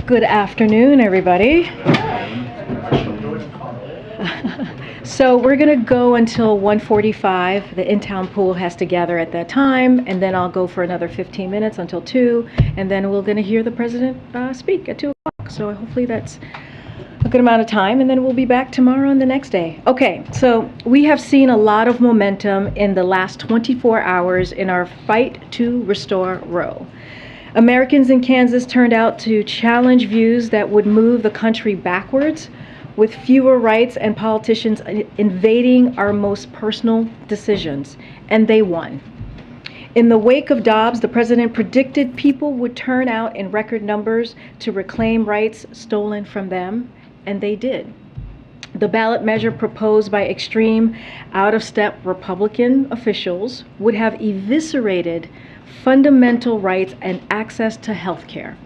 Good afternoon, everybody. So we're going to go until 1:45. The in-town pool has to gather at that time, and then I'll go for another 15 minutes until 2, and then we're going to hear the president speak at 2 o'clock. So hopefully that's a good amount of time, and then we'll be back tomorrow and the next day. Okay, so we have seen a lot of momentum in the last 24 hours in our fight to restore Roe. Americans in Kansas turned out to challenge views that would move the country backwards, with fewer rights and politicians invading our most personal decisions, and they won. In the wake of Dobbs, the president predicted people would turn out in record numbers to reclaim rights stolen from them, and they did. The ballot measure proposed by extreme, out-of-step Republican officials would have eviscerated fundamental rights and access to health care.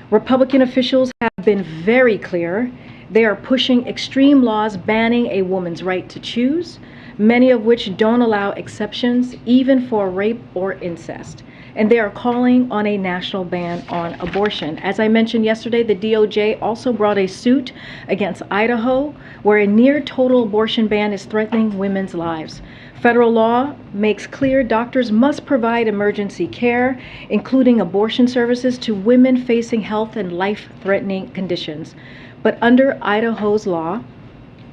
Republican officials have been very clear. They are pushing extreme laws banning a woman's right to choose, many of which don't allow exceptions, even for rape or incest. And they are calling on a national ban on abortion. As I mentioned yesterday, the DOJ also brought a suit against Idaho, where a near total abortion ban is threatening women's lives. Federal law makes clear doctors must provide emergency care, including abortion services, to women facing health and life-threatening conditions. But under Idaho's law,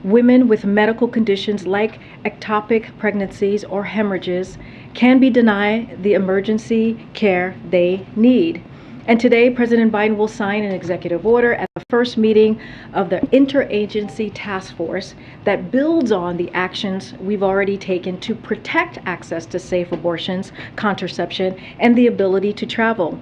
women with medical conditions like ectopic pregnancies or hemorrhages can be denied the emergency care they need. And today, President Biden will sign an executive order at the first meeting of the Interagency Task Force that builds on the actions we've already taken to protect access to safe abortions, contraception, and the ability to travel.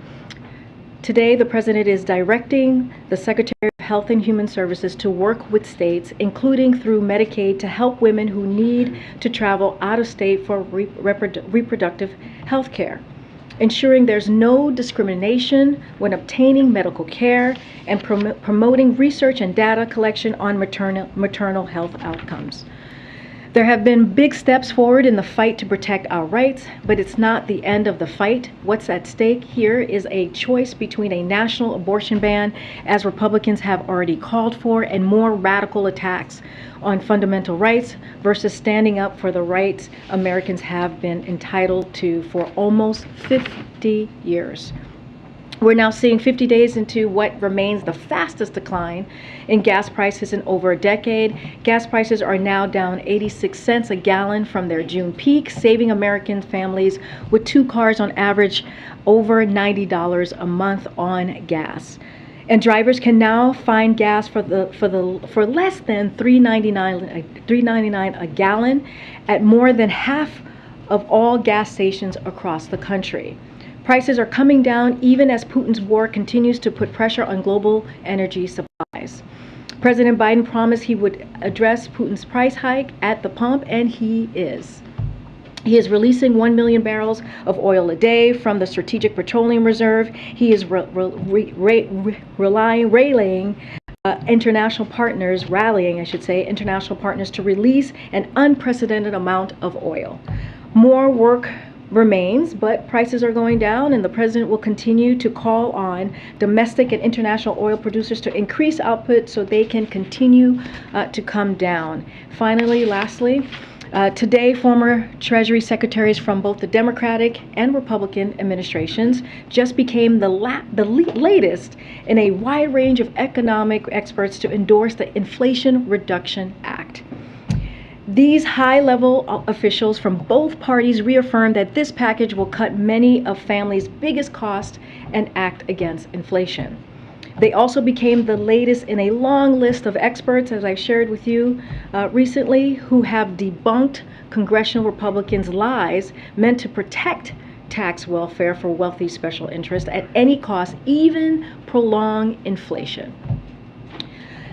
Today, the president is directing the Secretary of Health and Human Services to work with states, including through Medicaid, to help women who need to travel out of state for reproductive health care, ensuring there's no discrimination when obtaining medical care, and promoting research and data collection on maternal health outcomes. There have been big steps forward in the fight to protect our rights, but it's not the end of the fight. What's at stake here is a choice between a national abortion ban, as Republicans have already called for, and more radical attacks on fundamental rights, versus standing up for the rights Americans have been entitled to for almost 50 years. We're now seeing 50 days into what remains the fastest decline in gas prices in over a decade. Gas prices are now down 86 cents a gallon from their June peak, saving American families with 2 cars on average over $90 a month on gas. And drivers can now find gas for less than $3.99 a gallon at more than half of all gas stations across the country. Prices are coming down even as Putin's war continues to put pressure on global energy supplies. President Biden promised he would address Putin's price hike at the pump, and he is. He is releasing 1 million barrels of oil a day from the Strategic Petroleum Reserve. He is rallying international partners to release an unprecedented amount of oil. More work remains, but prices are going down, and the president will continue to call on domestic and international oil producers to increase output so they can continue to come down. Finally, lastly, today, former Treasury secretaries from both the Democratic and Republican administrations just became the latest in a wide range of economic experts to endorse the Inflation Reduction Act. These high-level officials from both parties reaffirmed that this package will cut many of families' biggest costs and act against inflation. They also became the latest in a long list of experts, as I've shared with you recently, who have debunked Congressional Republicans' lies meant to protect tax welfare for wealthy special interests at any cost, even prolong inflation.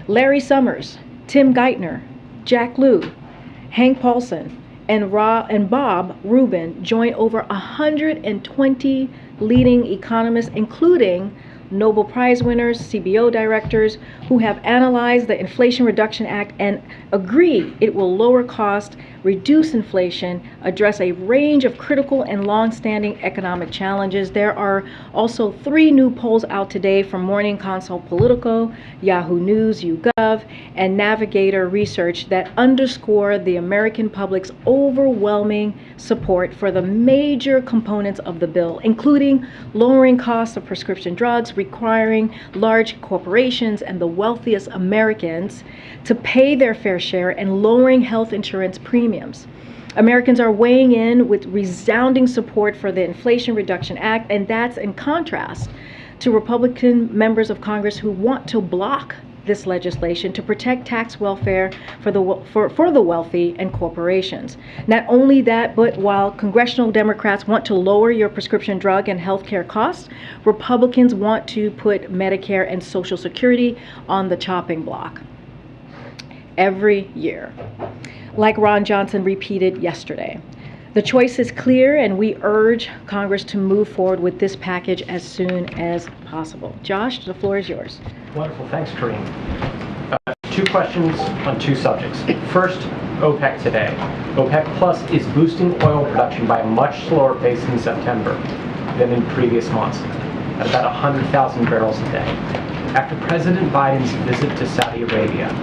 Larry Summers, Tim Geithner, Jack Lew, Hank Paulson, and Bob Rubin join over 120 leading economists, including Nobel Prize winners, CBO directors, who have analyzed the Inflation Reduction Act and agree it will lower costs reduce inflation, address a range of critical and long-standing economic challenges. There are also 3 new polls out today from Morning Consult Politico, Yahoo News, YouGov, and Navigator Research that underscore the American public's overwhelming support for the major components of the bill, including lowering costs of prescription drugs, requiring large corporations and the wealthiest Americans to pay their fair share, and lowering health insurance premiums. Americans are weighing in with resounding support for the Inflation Reduction Act, and that's in contrast to Republican members of Congress who want to block this legislation to protect tax welfare for the wealthy and corporations. Not only that, but while Congressional Democrats want to lower your prescription drug and health care costs, Republicans want to put Medicare and Social Security on the chopping block every year, like Ron Johnson repeated yesterday. The choice is clear, and we urge Congress to move forward with this package as soon as possible. Josh, the floor is yours. Wonderful. Thanks, Karine. 2 questions on 2 subjects. First, OPEC today. OPEC Plus is boosting oil production by a much slower pace in September than in previous months, at about 100,000 barrels a day. After President Biden's visit to Saudi Arabia,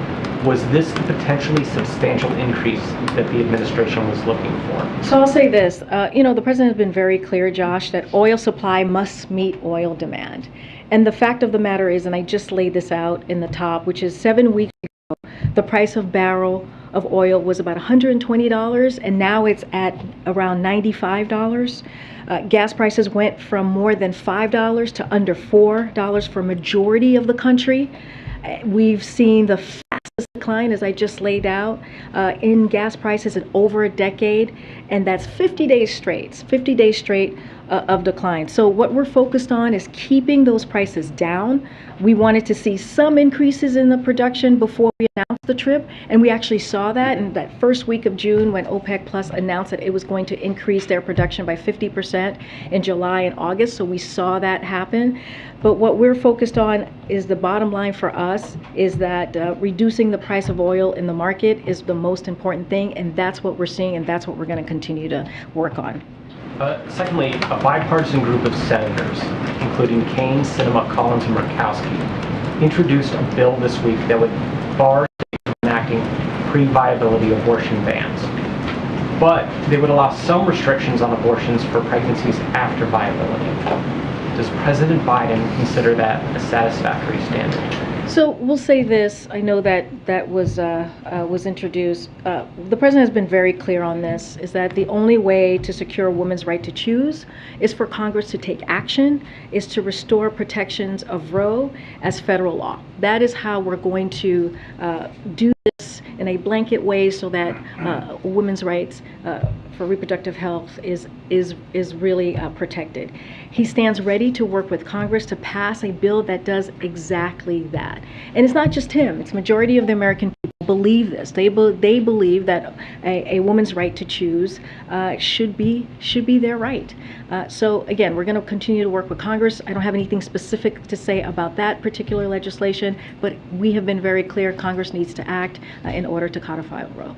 was this the potentially substantial increase that the administration was looking for? So I'll say this, the president has been very clear, Josh, that oil supply must meet oil demand. And the fact of the matter is, and I just laid this out in the top, which is 7 weeks ago, the price of barrel of oil was about $120, and now it's at around $95. Gas prices went from more than $5 to under $4 for a majority of the country. We've seen the fastest decline, as I just laid out, in gas prices in over a decade, and that's 50 days straight of decline. So what we're focused on is keeping those prices down. We wanted to see some increases in the production before we announced the trip, and we actually saw that in that first week of June when OPEC Plus announced that it was going to increase their production by 50% in July and August, so we saw that happen. But what we're focused on is the bottom line for us is that reducing the price of oil in the market is the most important thing, and that's what we're seeing, and that's what we're going to continue to work on. Secondly, a bipartisan group of senators, including Kaine, Sinema, Collins, and Murkowski, introduced a bill this week that would bar states from enacting pre-viability abortion bans. But they would allow some restrictions on abortions for pregnancies after viability. Does President Biden consider that a satisfactory standard? So we'll say this. I know that was introduced. The president has been very clear on this, is that the only way to secure a woman's right to choose is for Congress to take action, is to restore protections of Roe as federal law. That is how we're going to do this in a blanket way so that women's rights for reproductive health is really protected. He stands ready to work with Congress to pass a bill that does exactly that. And it's not just him, it's majority of the American people believe this. They believe that a woman's right to choose should be their right. So again, we're going to continue to work with Congress. I don't have anything specific to say about that particular legislation, but we have been very clear Congress needs to act in order to codify Roe.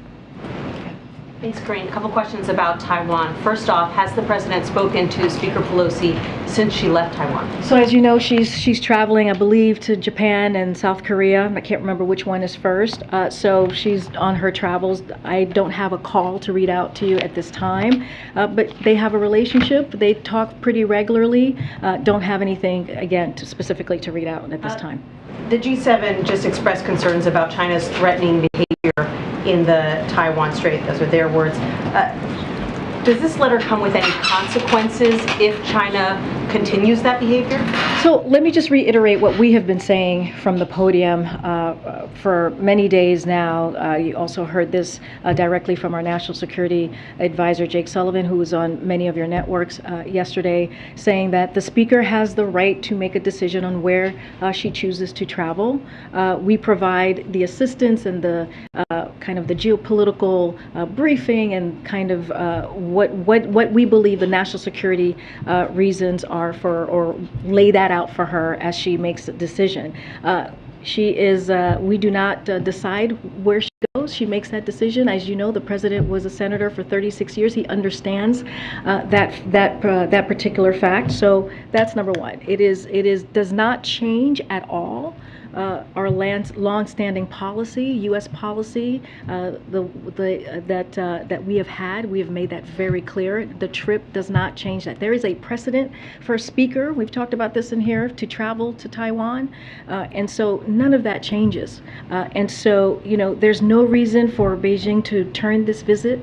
Thanks, Karine. A couple questions about Taiwan. First off, has the president spoken to Speaker Pelosi since she left Taiwan? So as you know, she's traveling, I believe, to Japan and South Korea. I can't remember which one is first. So she's on her travels. I don't have a call to read out to you at this time, but they have a relationship. They talk pretty regularly. Don't have anything, again, specifically to read out at this time. The G7 just expressed concerns about China's threatening behavior in the Taiwan Strait. Those are their words. Does this letter come with any consequences if China continues that behavior? So let me just reiterate what we have been saying from the podium for many days now. You also heard this directly from our National Security Advisor, Jake Sullivan, who was on many of your networks yesterday, saying that the Speaker has the right to make a decision on where she chooses to travel. We provide the assistance and the kind of the geopolitical briefing and kind of what we believe the national security reasons are for, or lay that out for her as she makes a decision. She is, we do not decide where she goes. goes. She makes that decision. As you know, the president was a senator for 36 years. He understands that particular fact. So that's number one. It does not change at all our long-standing policy, U.S. policy, that we have had. We have made that very clear. The trip does not change that. There is a precedent for a speaker, we've talked about this in here, to travel to Taiwan, and so none of that changes. And so, there's no reason for Beijing to turn this visit,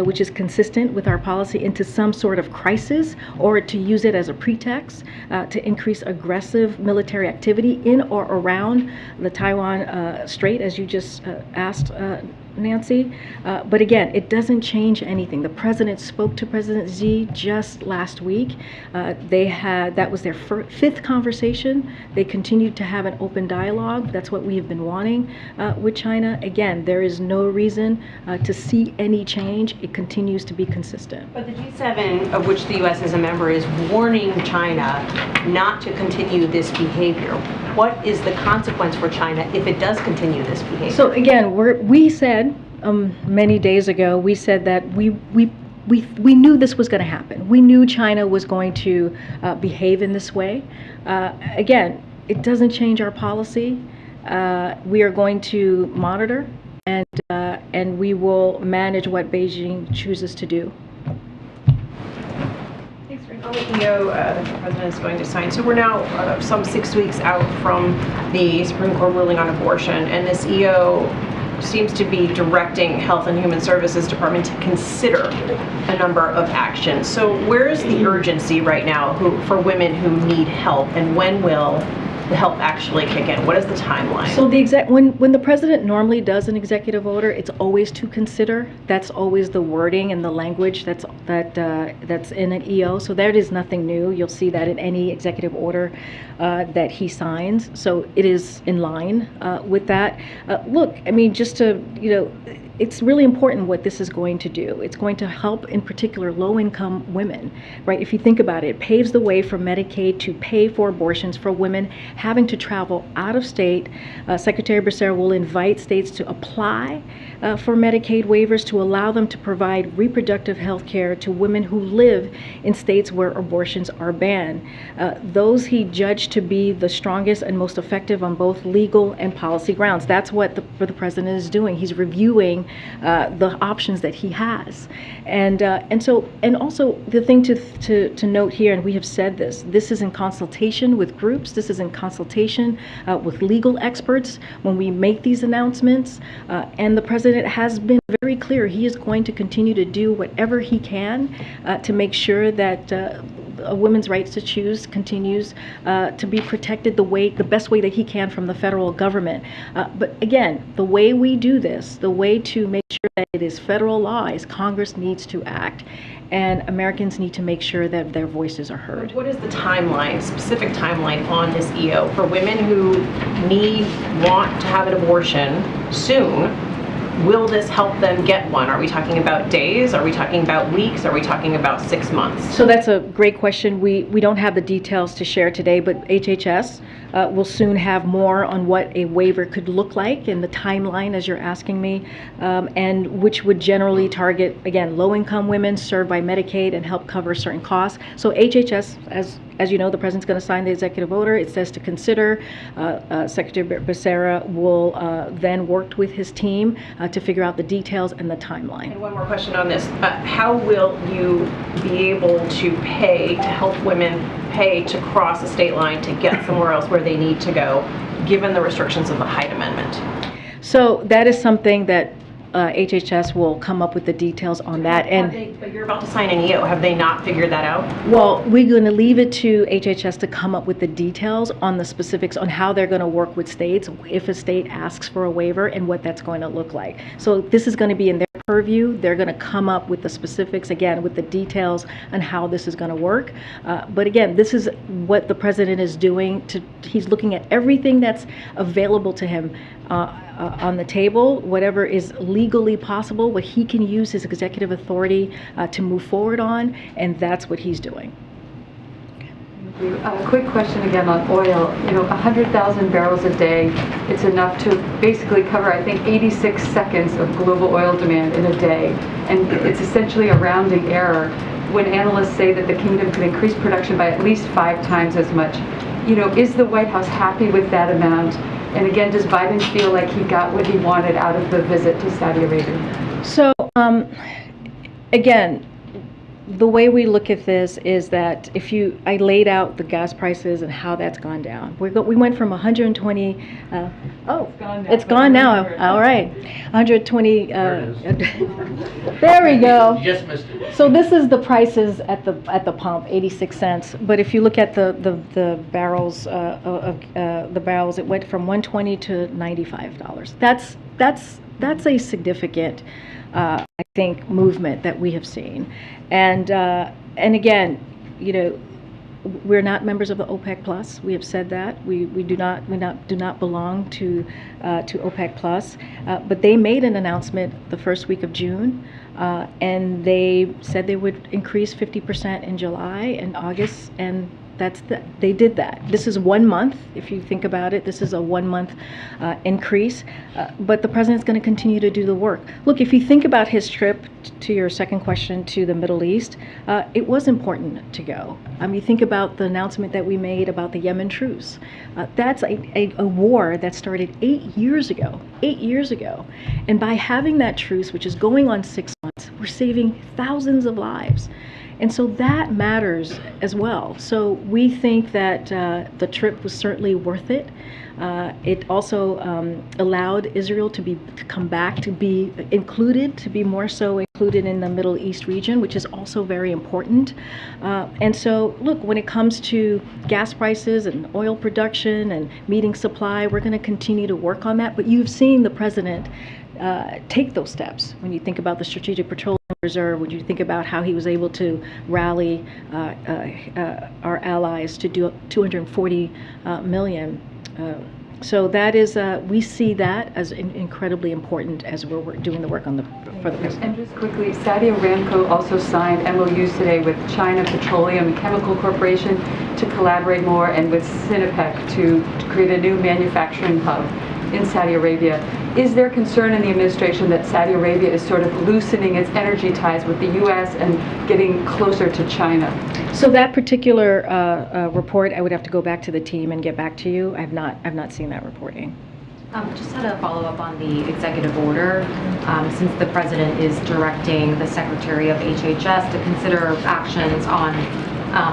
which is consistent with our policy, into some sort of crisis, or to use it as a pretext to increase aggressive military activity in or around the Taiwan Strait, as you just asked, Nancy. But again, it doesn't change anything. The president spoke to President Xi just last week. That was their fifth conversation. They continued to have an open dialogue. That's what we have been wanting with China. Again, there is no reason to see any change. It continues to be consistent. But the G7, of which the U.S. is a member, is warning China not to continue this behavior. What is the consequence for China if it does continue this behavior? So again, we said many days ago, we said that we knew this was going to happen. We knew China was going to behave in this way. Again, it doesn't change our policy. We are going to monitor and we will manage what Beijing chooses to do. On the EO that the president is going to sign. So we're now some 6 weeks out from the Supreme Court ruling on abortion, and this EO seems to be directing Health and Human Services Department to consider a number of actions. So where is the urgency right now for women who need help, and when will the help actually kick in? What is the timeline? So when the president normally does an executive order, it's always to consider. That's always the wording and the language that's in an EO. So that is nothing new. You'll see that in any executive order that he signs. So it is in line with that. Look, I mean, just to it's really important what this is going to do. It's going to help, in particular, low-income women, right? If you think about it, it paves the way for Medicaid to pay for abortions for women having to travel out of state. Secretary Becerra will invite states to apply for Medicaid waivers to allow them to provide reproductive health care to women who live in states where abortions are banned. Those he judged to be the strongest and most effective on both legal and policy grounds. That's what the president is doing. He's reviewing the options that he has, and also the thing to note here, and we have said this is in consultation with groups. This is in consultation with legal experts when we make these announcements, and the president has been very clear. He is going to continue to do whatever he can to make sure that a woman's rights to choose continues to be protected the best way that he can from the federal government. But again, the way we do this, the way to make sure that it is federal law, is Congress needs to act, and Americans need to make sure that their voices are heard. What is the timeline, specific timeline on this EO for women who want to have an abortion soon? Will this help them get one? Are we talking about days? Are we talking about weeks? Are we talking about 6 months? So that's a great question. We don't have the details to share today, but HHS will soon have more on what a waiver could look like and the timeline, as you're asking me, and which would generally target, again, low-income women served by Medicaid and help cover certain costs. So HHS, as you know, the president's going to sign the executive order. It says to consider. Secretary Becerra will then work with his team to figure out the details and the timeline. And one more question on this. How will you be able to help women pay to cross the state line to get somewhere else where they need to go, given the restrictions of the Hyde Amendment? So that is something that HHS will come up with the details on that. But you're about to sign an EO. Have they not figured that out? Well, we're going to leave it to HHS to come up with the details on the specifics on how they're going to work with states if a state asks for a waiver and what that's going to look like. So this is going to be in their purview. They're going to come up with the specifics, again, with the details on how this is going to work. But again, this is what the president is doing. He's looking at everything that's available to him on the table, whatever is legally possible, what he can use his executive authority to move forward on, and that's what he's doing. A quick question again on oil. 100,000 barrels a day, it's enough to basically cover, I think, 86 seconds of global oil demand in a day. And it's essentially a rounding error when analysts say that the kingdom could increase production by at least 5 times as much. Is the White House happy with that amount? And again, does Biden feel like he got what he wanted out of the visit to Saudi Arabia? So, again, the way we look at this is that I laid out the gas prices and how that's gone down. We went from 120. It's gone now. All right, 120. There we go. You just missed it. So this is the prices at the pump, 86 cents. But if you look at the barrels the barrels, it went from 120 to $95. That's a significant, I think, movement that we have seen. And again, we're not members of the OPEC Plus. We have said that we do not belong to OPEC Plus. But they made an announcement the first week of June, and they said they would increase 50% in July and August, and they did that. This is 1 month. If you think about it, this is a 1 month increase, but the president's going to continue to do the work. Look, if you think about his trip, to your second question, to the Middle East, it was important to go. You think about the announcement that we made about the Yemen truce. That's a war that started 8 years ago. 8 years ago. And by having that truce, which is going on 6 months, we're saving thousands of lives. And so that matters as well. So we think that the trip was certainly worth it. It also allowed Israel to come back, to be included, to be more so included in the Middle East region, which is also very important. And so, look, when it comes to gas prices and oil production and meeting supply, we're going to continue to work on that. But you've seen the president take those steps. When you think about the Strategic Petroleum Reserve, when you think about how he was able to rally our allies to do 240 million. So that is, we see that as incredibly important as we're doing the work for the president. And just quickly, Saudi Aramco also signed MOUs today with China Petroleum and Chemical Corporation to collaborate more, and with Sinopec to create a new manufacturing hub in Saudi Arabia. Is there concern in the administration that Saudi Arabia is sort of loosening its energy ties with the U.S. and getting closer to China? So that particular report, I would have to go back to the team and get back to you. I've not seen that reporting. Just had a follow-up on the executive order. Since the president is directing the Secretary of HHS to consider actions on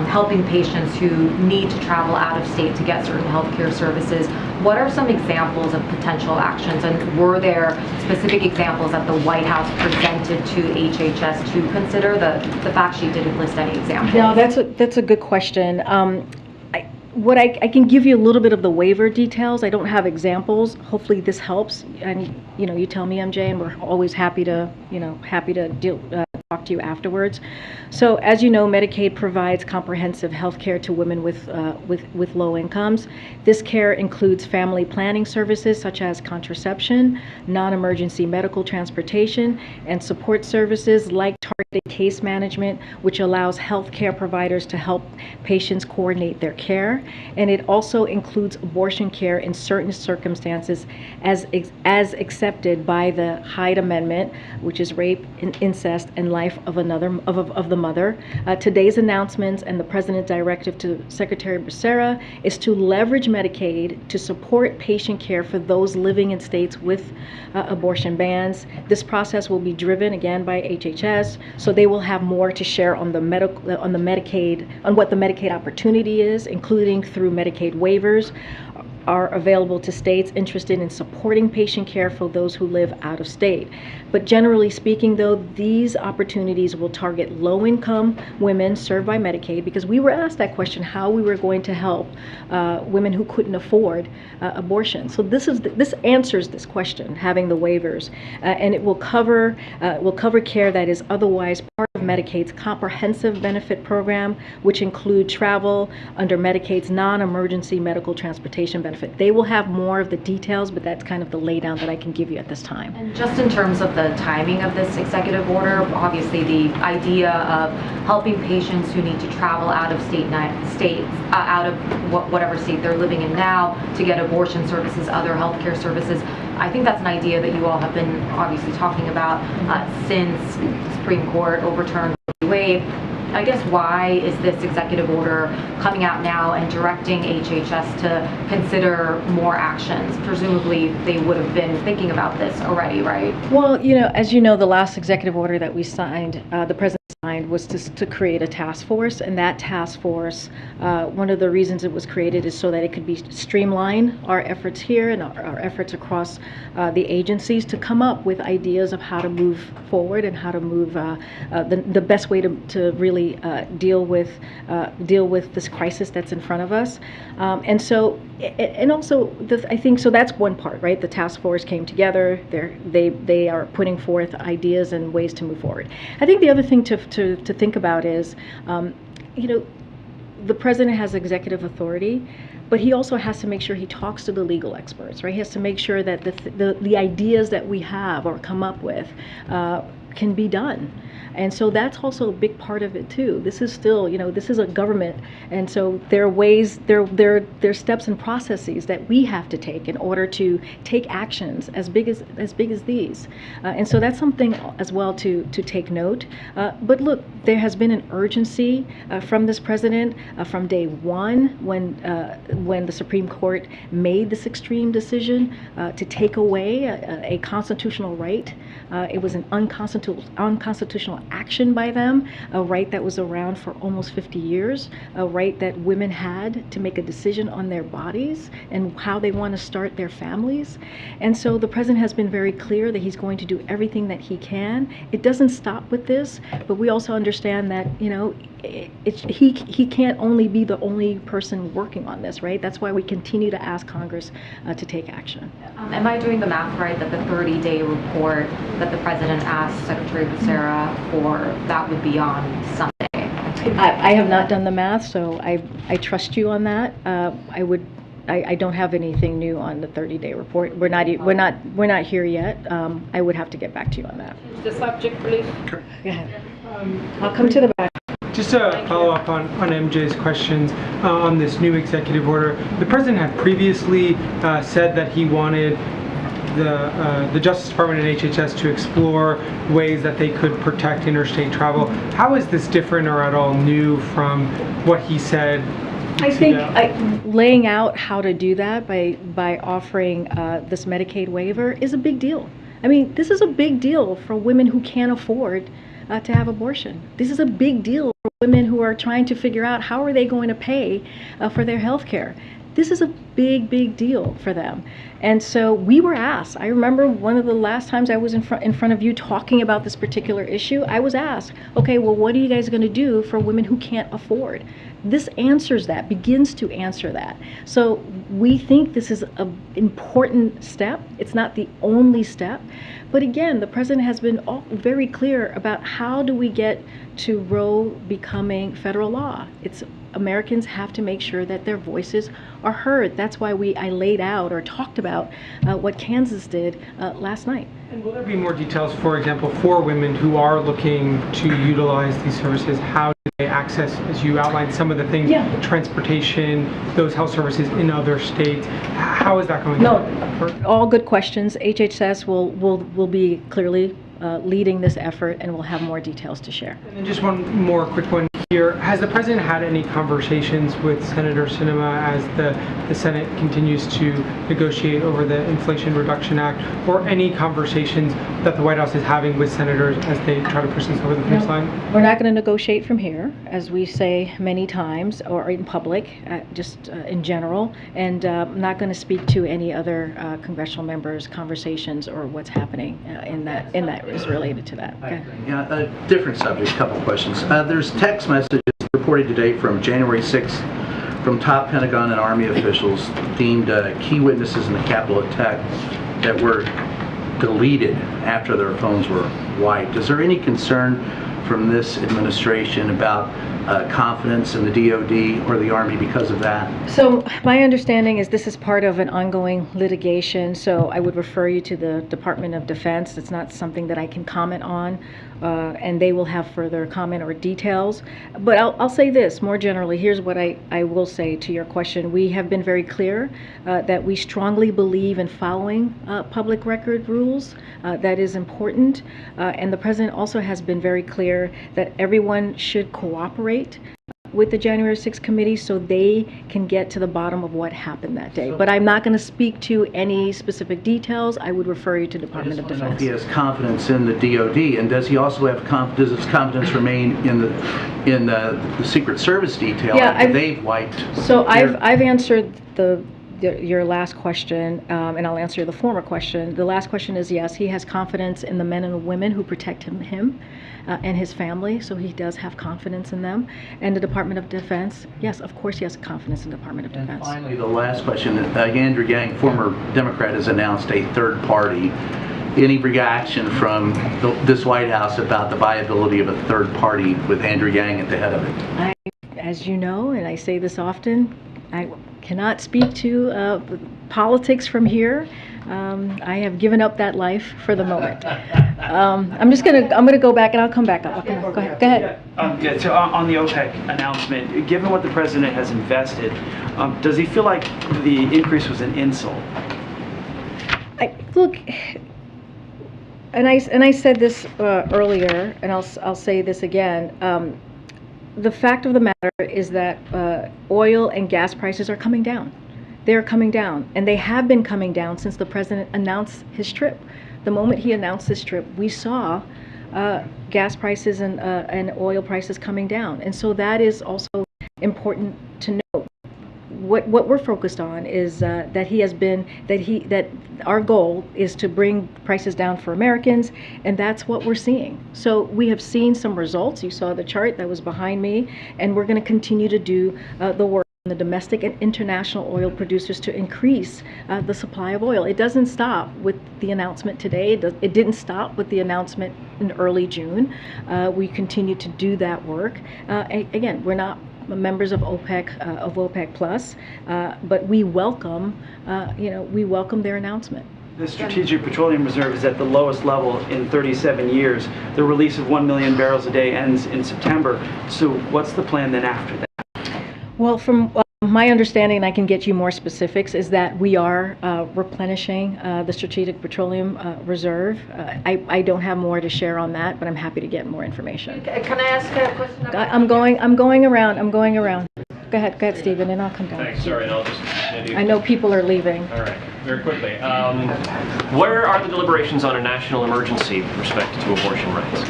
helping patients who need to travel out of state to get certain healthcare services, what are some examples of potential actions, and were there specific examples that the White House presented to HHS to consider? The fact sheet didn't list any examples. No, that's a good question. I can give you a little bit of the waiver details. I don't have examples. Hopefully this helps, and you tell me, MJ, and we're always happy to talk to you afterwards. So, as you know, Medicaid provides comprehensive health care to women with low incomes. This care includes family planning services such as contraception, non-emergency medical transportation, and support services like targeted case management, which allows health care providers to help patients coordinate their care. And it also includes abortion care in certain circumstances as accepted by the Hyde Amendment, which is rape, incest, and life of the mother. Today's announcements and the President's directive to Secretary Becerra is to leverage Medicaid to support patient care for those living in states with abortion bans. This process will be driven again by HHS, so they will have more to share on what the Medicaid opportunity is, including through Medicaid waivers are available to states interested in supporting patient care for those who live out of state. But generally speaking, though, these opportunities will target low-income women served by Medicaid, because we were asked that question, how we were going to help women who couldn't afford abortion. So this answers this question, having the waivers, and it will cover care that is otherwise part of Medicaid's comprehensive benefit program, which include travel under Medicaid's non-emergency medical transportation benefit. They will have more of the details, but that's kind of the laydown that I can give you at this time. And just in terms of the timing of this executive order, obviously the idea of helping patients who need to travel out of out of whatever state they're living in now to get abortion services, other healthcare services, I think that's an idea that you all have been obviously talking about since the Supreme Court overturned Roe v. Wade. I guess why is this executive order coming out now and directing HHS to consider more actions? Presumably they would have been thinking about this already, right? Well, as you know, the last executive order that we signed, the president signed, was to create a task force, and that task force, one of the reasons it was created is so that it could be streamline our efforts here and our efforts across the agencies to come up with ideas of how to move forward and how to move the best way to really deal with this crisis that's in front of us, and so I think so. That's one part, right? The task force came together. They are putting forth ideas and ways to move forward. I think the other thing to think about is, the president has executive authority, but he also has to make sure he talks to the legal experts, right? He has to make sure that the ideas that we have or come up with can be done. And so that's also a big part of it too. This is still, this is a government, and so there are ways, there are steps and processes that we have to take in order to take actions as big as these. And so that's something as well to take note. But look, there has been an urgency from this president from day one when the Supreme Court made this extreme decision to take away a constitutional right. It was an unconstitutional action by them, a right that was around for almost 50 years, a right that women had to make a decision on their bodies and how they want to start their families. And so the president has been very clear that he's going to do everything that he can. It doesn't stop with this, but we also understand that, he can't only be the only person working on this, right? That's why we continue to ask Congress to take action. Am I doing the math right that the 30-day report that the president asked Secretary Becerra for, that would be on Sunday? I have not done the math, so I trust you on that. I don't have anything new on the 30-day report. We're not here yet. I would have to get back to you on that. The subject, please. Go ahead. I'll come to the back. Just to follow up on MJ's questions on this new executive order, the president had previously said that he wanted the Justice Department and HHS to explore ways that they could protect interstate travel. How is this different or at all new from what he said? I think laying out how to do that by offering this Medicaid waiver is a big deal. I mean, this is a big deal for women who can't afford to have abortion. This is a big deal for women who are trying to figure out how are they going to pay for their health care. This is a big deal for them. And so we were asked, I remember one of the last times I was in front of you talking about this particular issue, I was asked, okay, well, what are you guys going to do for women who can't afford? This answers that, begins to answer that. So we think this is an important step. It's not the only step. But again, the president has been very clear about how do we get to Roe becoming federal law. Americans have to make sure that their voices are heard. That's why I laid out or talked about what Kansas did last night. And will there be more details, for example, for women who are looking to utilize these services? How do they access, as you outlined, some of the things, transportation, those health services in other states? How is that going to work? All good questions. HHS will be clearly leading this effort, and we'll have more details to share. And then just one more quick one here. Has the president had any conversations with Senator Sinema as the Senate continues to negotiate over the Inflation Reduction Act, or any conversations that the White House is having with senators as they try to push this over the finish line? We're not going to negotiate from here, as we say many times, or in public, just in general, and I'm not going to speak to any other congressional members' conversations or what's happening in that is related to that. Okay. Yeah, a different subject, a couple questions. There's text messages reported today from January 6th from top Pentagon and Army officials deemed key witnesses in the Capitol attack that were deleted after their phones were wiped. Is there any concern from this administration about confidence in the DOD or the Army because of that? So my understanding is this is part of an ongoing litigation, so I would refer you to the Department of Defense. It's not something that I can comment on, and they will have further comment or details. But I'll say this more generally. Here's what I will say to your question. We have been very clear that we strongly believe in following public record rules. That is important. And the President also has been very clear that everyone should cooperate with the January 6th committee so they can get to the bottom of what happened that day. But I'm not going to speak to any specific details. I would refer you to Department of Defense. He has confidence in the DOD, and does he also have does his confidence remain in the Secret Service detail after they've wiped? So I've answered your last question, and I'll answer the former question. The last question is yes, he has confidence in the men and the women who protect him and his family, so he does have confidence in them. And the Department of Defense, yes, of course he has confidence in the Department of Defense. And finally, the last question. Andrew Yang, former Democrat, has announced a third party. Any reaction from this White House about the viability of a third party with Andrew Yang at the head of it? As you know, and I say this often, I cannot speak to politics from here. I have given up that life for the moment. I'm gonna go back and I'll come back up. Go ahead. Good. So on the OPEC announcement, given what the president has invested, does he feel like the increase was an insult? Look, and I said this earlier, and I'll say this again. The fact of the matter is that oil and gas prices are coming down. They're coming down, and they have been coming down since the president announced his trip. The moment he announced this trip, we saw gas prices and oil prices coming down, and so that is also important to note. What we're focused on is that our goal is to bring prices down for Americans, and that's what we're seeing. So we have seen some results. You saw the chart that was behind me, and we're going to continue to do the work on the domestic and international oil producers to increase the supply of oil. It doesn't stop with the announcement today. It didn't stop with the announcement in early June. We continue to do that work. Again, we're not members of OPEC Plus, but we welcome their announcement. The Strategic Petroleum Reserve is at the lowest level in 37 years. The release of 1 million barrels a day ends in September. So what's the plan then after that? Well, from my understanding, and I can get you more specifics, is that we are replenishing the Strategic Petroleum Reserve. I don't have more to share on that, but I'm happy to get more information. Can I ask a question? I'm going around. Go ahead, Stephen, and I'll come down. Thanks. Sorry, and I'll just maybe. I know people are leaving. All right, very quickly. Where are the deliberations on a national emergency with respect to abortion rights?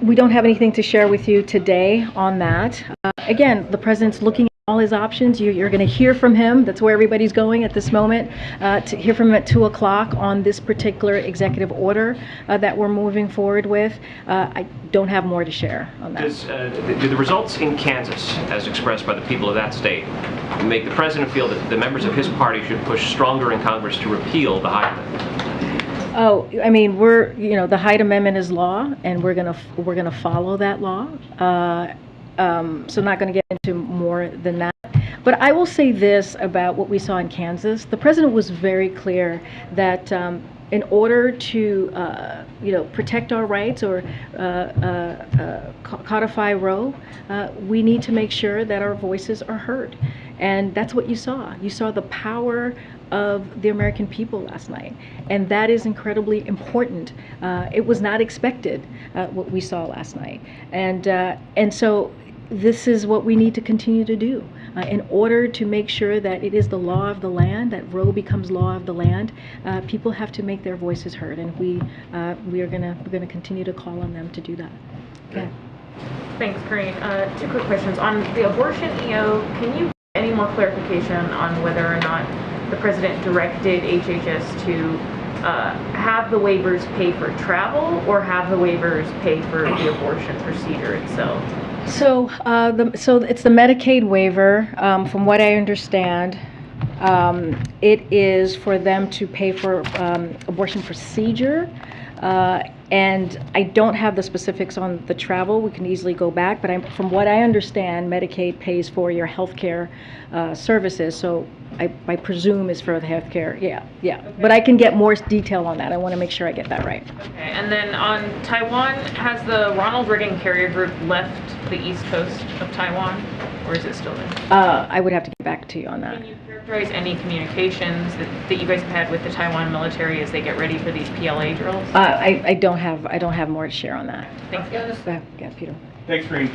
We don't have anything to share with you today on that. Again, the president's looking at all his options. You're going to hear from him. That's where everybody's going at this moment, to hear from him at 2 o'clock on this particular executive order that we're moving forward with. I don't have more to share on that. Do the results in Kansas, as expressed by the people of that state, make the president feel that the members of his party should push stronger in Congress to repeal the Hyde Amendment? Oh, I mean, the Hyde Amendment is law, and we're gonna follow that law. So not going to get into more than that. But I will say this about what we saw in Kansas. The president was very clear that in order to protect our rights or codify Roe, we need to make sure that our voices are heard. And that's what you saw. You saw the power of the American people last night, and that is incredibly important. It was not expected, what we saw last night, and so this is what we need to continue to do in order to make sure that it is the law of the land, that Roe becomes law of the land. People have to make their voices heard, and we're gonna continue to call on them to do that. Okay. Thanks, Karine. 2 quick questions. On the abortion EO, can you get any more clarification on whether or not the president directed HHS to have the waivers pay for travel or have the waivers pay for the abortion procedure itself? So, so it's the Medicaid waiver. From what I understand, it is for them to pay for abortion procedure, And I don't have the specifics on the travel. We can easily go back, but from what I understand, Medicaid pays for your health care services, so I presume is for the health care. Yeah. Okay. But I can get more detail on that. I want to make sure I get that right. Okay, and then on Taiwan, has the Ronald Reagan carrier group left the east coast of Taiwan, or is it still there? I would have to get back to you on that. Can you characterize any communications that you guys have had with the Taiwan military as they get ready for these PLA drills? I don't have more to share on that. Thank you. Yeah, Peter. Thanks, Karine.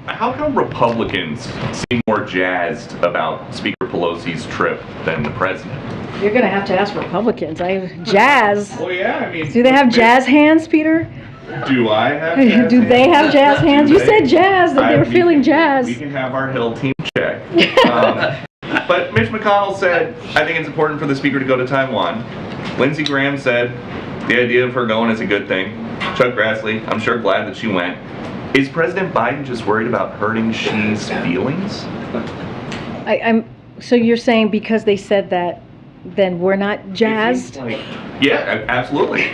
How come Republicans seem more jazzed about Speaker Pelosi's trip than the president? You're going to have to ask Republicans. Jazz. Well, yeah, I mean... Do they have jazz hands, Peter? Do I have jazz hands? Do they have jazz hands? You said jazz, that they were feeling jazz. We can have our Hill team check. But Mitch McConnell said, I think it's important for the Speaker to go to Taiwan. Lindsey Graham said, the idea of her going is a good thing. Chuck Grassley, I'm sure glad that she went. Is President Biden just worried about hurting Xi's feelings? So you're saying because they said that, then we're not jazzed? Yeah, absolutely.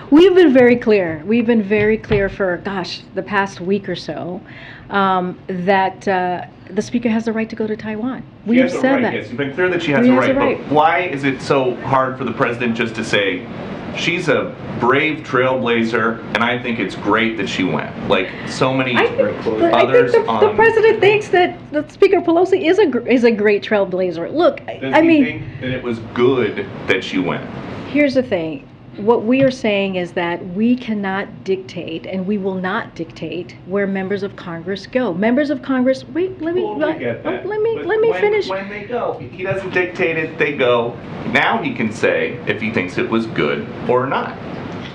We've been very clear. We've been very clear for, the past week or so, that the Speaker has the right to go to Taiwan. We've said that. Yes, you've been clear that she has a right, but why is it so hard for the President just to say, she's a brave trailblazer, and I think it's great that she went. Like so many others. The President thinks that Speaker Pelosi is a great trailblazer. Look, Does he think that it was good that she went? Here's the thing. What we are saying is that we cannot dictate, and we will not dictate where members of Congress go. Members of Congress. Wait, let me finish. When they go, he doesn't dictate it. They go. Now he can say if he thinks it was good or not.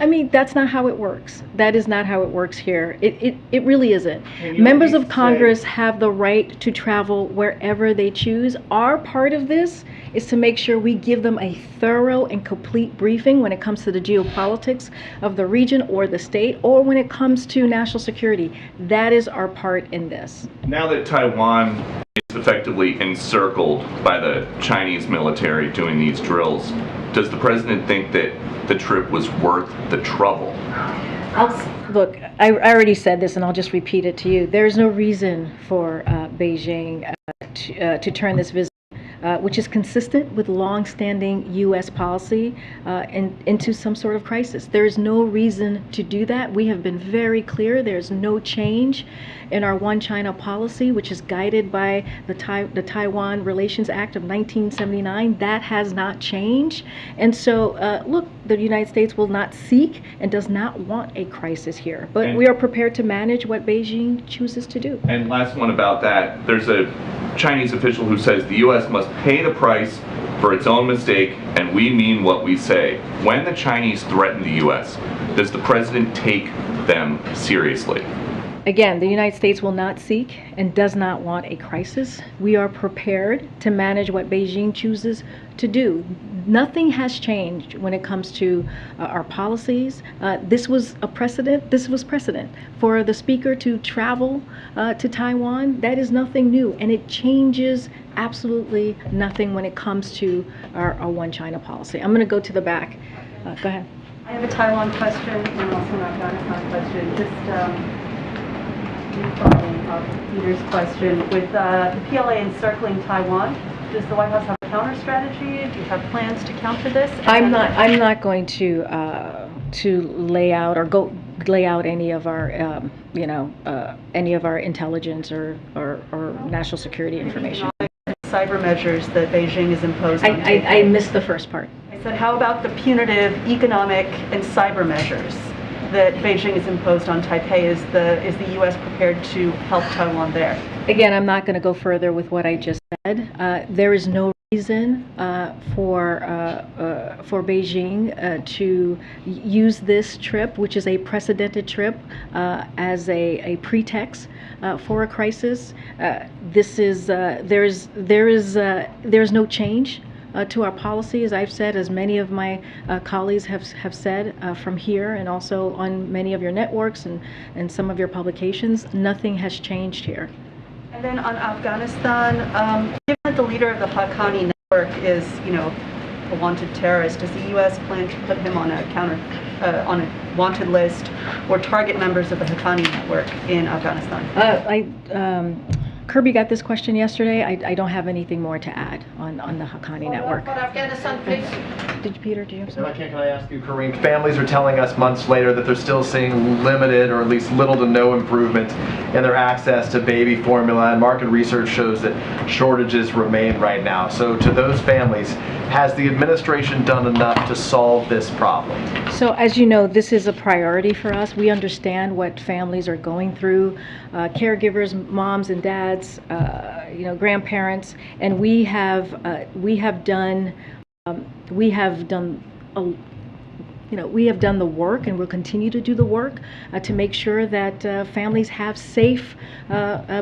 I mean, that's not how it works. That is not how it works here. It really isn't. Members of Congress have the right to travel wherever they choose. Our part of this is to make sure we give them a thorough and complete briefing when it comes to the geopolitics of the region or the state, or when it comes to national security. That is our part in this. Now that Taiwan is effectively encircled by the Chinese military doing these drills, does the president think that the trip was worth the trouble? Look, I already said this, and I'll just repeat it to you. There's no reason for Beijing to turn this visit, which is consistent with long-standing U.S. policy, into some sort of crisis. There is no reason to do that. We have been very clear. There's no change in our One China policy, which is guided by the Taiwan Relations Act of 1979. That has not changed. And so, look, the United States will not seek and does not want a crisis here. But we are prepared to manage what Beijing chooses to do. And last one about that, there's a Chinese official who says the U.S. must pay the price for its own mistake, and we mean what we say. When the Chinese threaten the U.S., does the president take them seriously? Again, the United States will not seek and does not want a crisis. We are prepared to manage what Beijing chooses to do. Nothing has changed when it comes to our policies. This was a precedent. This was precedent for the Speaker to travel to Taiwan. That is nothing new, and it changes absolutely nothing when it comes to our One China policy. I'm going to go to the back. Go ahead. I have a Taiwan question and also an Afghanistan question. Just following up Peter's question, with the PLA encircling Taiwan, does the White House have a counter strategy? Do you have plans to counter this? I'm not going to lay out or lay out any of our any of our intelligence or national security information. Cyber measures that Beijing has imposed on Taipei. I missed the first part. I said, how about the punitive economic and cyber measures that Beijing has imposed on Taipei? Is the U.S. prepared to help Taiwan there? Again, I'm not going to go further with what I just said. There is no reason for Beijing to use this trip, which is a precedented trip, as a pretext for a crisis. There's no change to our policy, as I've said, as many of my colleagues have said from here, and also on many of your networks and some of your publications. Nothing has changed here. And then on Afghanistan, given that the leader of the Haqqani network is, a wanted terrorist, does the U.S. plan to put him on a wanted list or target members of the Haqqani network in Afghanistan? Kirby got this question yesterday. I don't have anything more to add on the Haqqani network. Afghanistan, please. Did you, Peter, do you have If something? I can I ask you, Karine, families are telling us months later that they're still seeing limited or at least little to no improvement in their access to baby formula, and market research shows that shortages remain right now. So to those families, has the administration done enough to solve this problem? So as you know, this is a priority for us. We understand what families are going through, caregivers, moms and dads, grandparents, and we have done the work, and we'll continue to do the work to make sure that families have safe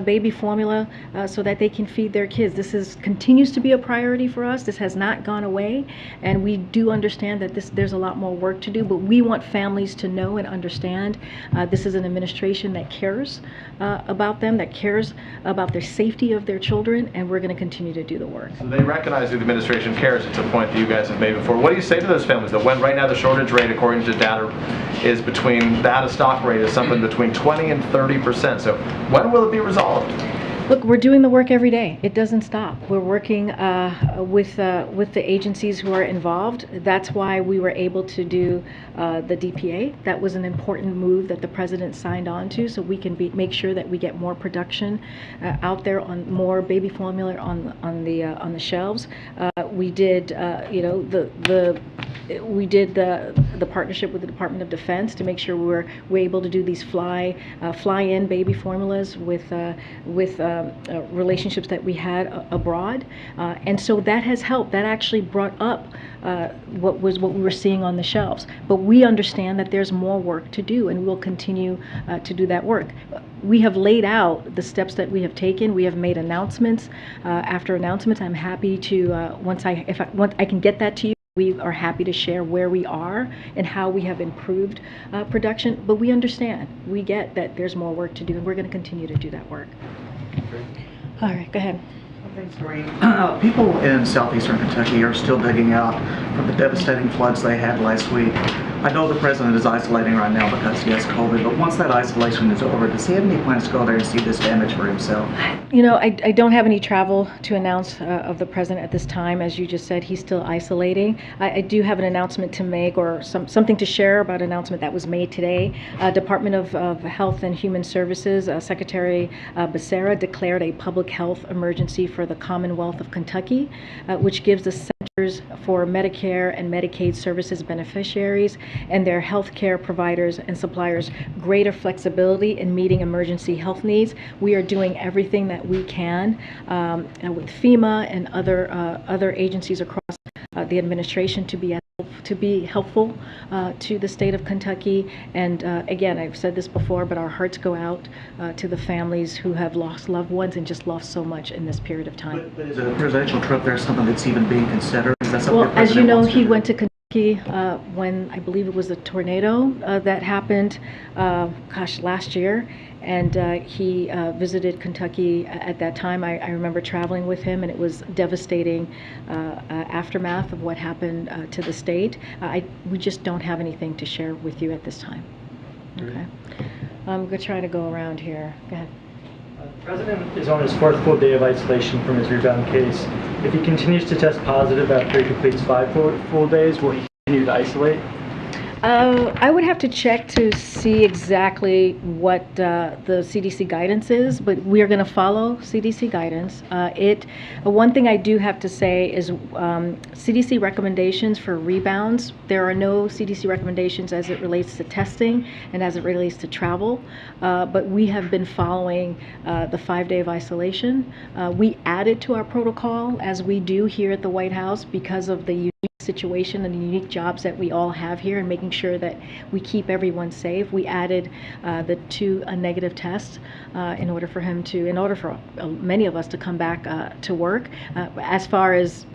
baby formula so that they can feed their kids. This continues to be a priority for us. This has not gone away, and we do understand that there's a lot more work to do, but we want families to know and understand this is an administration that cares about them, that cares about the safety of their children, and we're going to continue to do the work. So they recognize that the administration cares. It's a point that you guys have made before. What do you say to those families that when right now the shortage rate, according to data, is between the out-of-stock rate is something between 20 and 30%. So when will it be resolved? Look, we're doing the work every day. It doesn't stop. We're working with the agencies who are involved. That's why we were able to do the DPA. That was an important move that the president signed on to, so we can make sure that we get more production out there, on more baby formula on the shelves. We did the partnership with the Department of Defense to make sure we're able to do these fly-in baby formulas with relationships that we had abroad, and so that has helped. That actually brought up what we were seeing on the shelves. But we understand that there's more work to do, and we'll continue to do that work. We have laid out the steps that we have taken. We have made announcements after announcements. I'm happy to once I can get that to you. We are happy to share where we are and how we have improved production. But we understand, we get that there's more work to do, and we're going to continue to do that work. All right, go ahead. Thanks, Karine. People in southeastern Kentucky are still digging out from the devastating floods they had last week. I know the president is isolating right now because he has COVID, but once that isolation is over, does he have any plans to go there and see this damage for himself? You know, I don't have any travel to announce of the president at this time. As you just said, he's still isolating. I do have an announcement to make, or something to share about an announcement that was made today. Department of Health and Human Services, Secretary Becerra declared a public health emergency for the Commonwealth of Kentucky, which gives the Centers for Medicare and Medicaid Services beneficiaries and their health care providers and suppliers greater flexibility in meeting emergency health needs. We are doing everything that we can with FEMA and other agencies across the administration to be helpful to the state of Kentucky. And again, I've said this before, but our hearts go out to the families who have lost loved ones and just lost so much in this period of time. But is a presidential trip there something that's even being considered? Is that something Well, the president as you know, wants to he do? went to Kentucky when I believe it was a tornado that happened, last year. And he visited Kentucky at that time. I remember traveling with him, and it was devastating aftermath of what happened to the state. We just don't have anything to share with you at this time. Okay. I'm going to try to go around here. Go ahead. The President is on his fourth full day of isolation from his rebound case. If he continues to test positive after he completes 5 full days, will he continue to isolate? I would have to check to see exactly what the CDC guidance is, but we are going to follow CDC guidance. One thing I do have to say is CDC recommendations for rebounds. There are no CDC recommendations as it relates to testing and as it relates to travel, but we have been following the 5 day of isolation. We added to our protocol, as we do here at the White House, because of the unique situation and the unique jobs that we all have here, and making sure that we keep everyone safe. We added the 2 negative tests in order for many of us to come back to work. As far as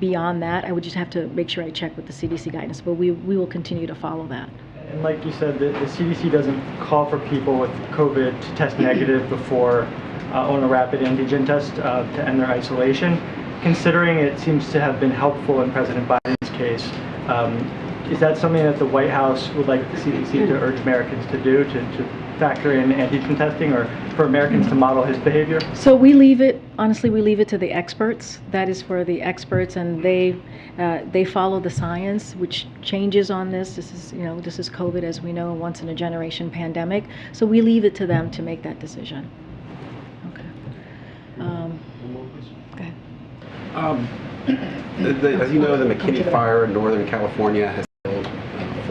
beyond that, I would just have to make sure I check with the CDC guidance, but we will continue to follow that. And like you said, the CDC doesn't call for people with COVID to test negative before on a rapid antigen test to end their isolation. considering it seems to have been helpful in President Biden's case, is that something that the White House would like the CDC to urge Americans to do, to factor in antigen testing, or for Americans to model his behavior? So we leave it, honestly, we leave it to the experts. That is for the experts, and they follow the science, which changes on this. This is COVID, as we know, a once in a generation pandemic. So we leave it to them to make that decision. Okay. Go ahead. As you know, the McKinney fire in Northern California has killed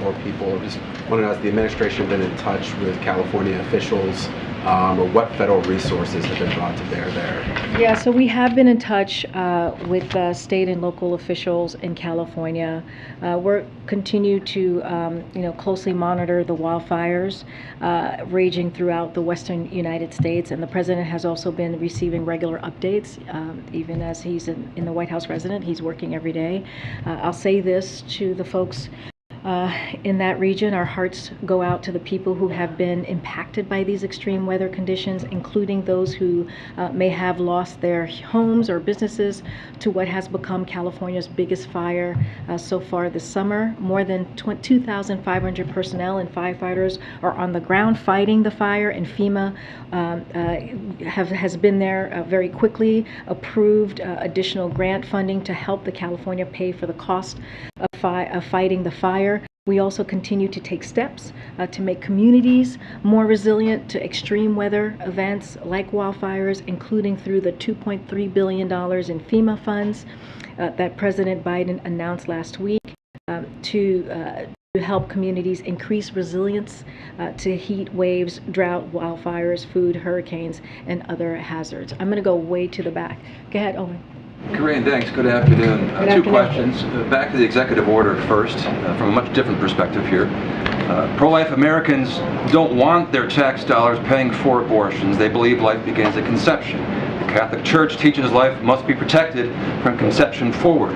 4 people. Just want to know, has the administration been in touch with California officials, or what federal resources have been brought to bear there? Yeah, so we have been in touch with state and local officials in California. We're continue to closely monitor the wildfires raging throughout the western United States, and the president has also been receiving regular updates. Even as he's in the White House resident, he's working every day. I'll say this to the folks in that region: our hearts go out to the people who have been impacted by these extreme weather conditions, including those who may have lost their homes or businesses to what has become California's biggest fire so far this summer. More than 2,500 personnel and firefighters are on the ground fighting the fire, and FEMA has been there very quickly, approved additional grant funding to help the California pay for the cost of fighting the fire. We also continue to take steps to make communities more resilient to extreme weather events like wildfires, including through the $2.3 billion in FEMA funds that President Biden announced last week to help communities increase resilience to heat waves, drought, wildfires, food, hurricanes, and other hazards. I'm going to go way to the back. Go ahead, Owen. Karine, thanks. Good afternoon. Two questions. Back to the executive order first, from a much different perspective here. Pro-life Americans don't want their tax dollars paying for abortions. They believe life begins at conception. The Catholic Church teaches life must be protected from conception forward.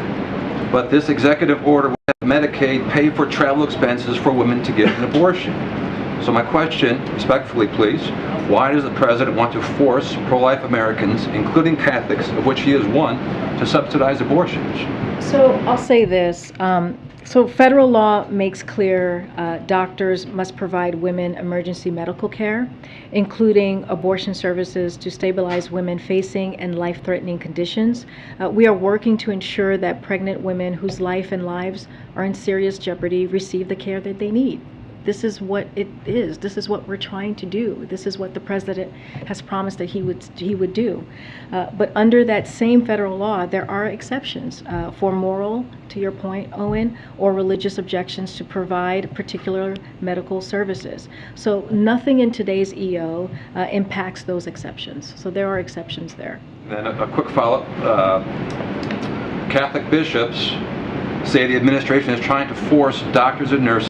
But this executive order will have Medicaid pay for travel expenses for women to get an abortion. So my question, respectfully please, why does the president want to force pro-life Americans, including Catholics, of which he is one, to subsidize abortions? So I'll say this. So federal law makes clear doctors must provide women emergency medical care, including abortion services to stabilize women facing and life-threatening conditions. We are working to ensure that pregnant women whose life and lives are in serious jeopardy receive the care that they need. This is what it is. This is what we're trying to do. This is what the president has promised that he would do. But under that same federal law, there are exceptions for moral, to your point, Owen, or religious objections to provide particular medical services. So nothing in today's EO impacts those exceptions. So there are exceptions there. Then a quick follow-up. Catholic bishops say the administration is trying to force doctors and nurses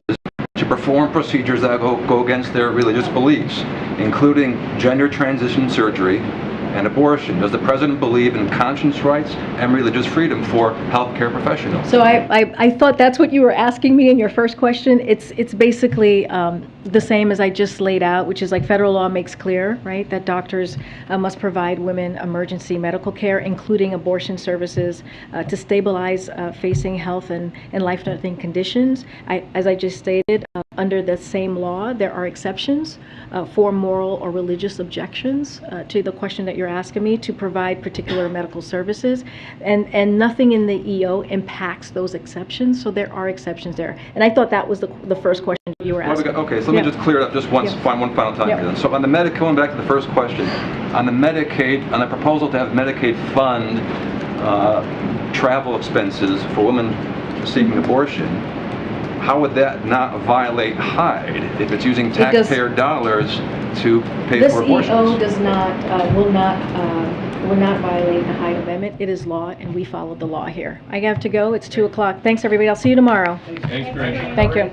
to perform procedures that go against their religious beliefs, including gender transition surgery and abortion. Does the president believe in conscience rights and religious freedom for healthcare professionals? So I thought that's what you were asking me in your first question. It's basically the same as I just laid out, which is like federal law makes clear, right, that doctors must provide women emergency medical care, including abortion services to stabilize facing health and life-threatening conditions. As I just stated, under the same law, there are exceptions for moral or religious objections to the question that you're asking me to provide particular medical services, and nothing in the EO impacts those exceptions, so there are exceptions there. And I thought that was the first question you were asking. Okay, so let me just clear it up just one final time here then. So on the going back to the first question, on the Medicaid, on the proposal to have Medicaid fund travel expenses for women seeking abortion, how would that not violate Hyde if it's using taxpayer dollars to pay for abortions? This EO does not, will not violate the Hyde Amendment. It is law, and we follow the law here. I have to go. It's 2 o'clock. Thanks, everybody. I'll see you tomorrow. Thanks, Karine. Thank you.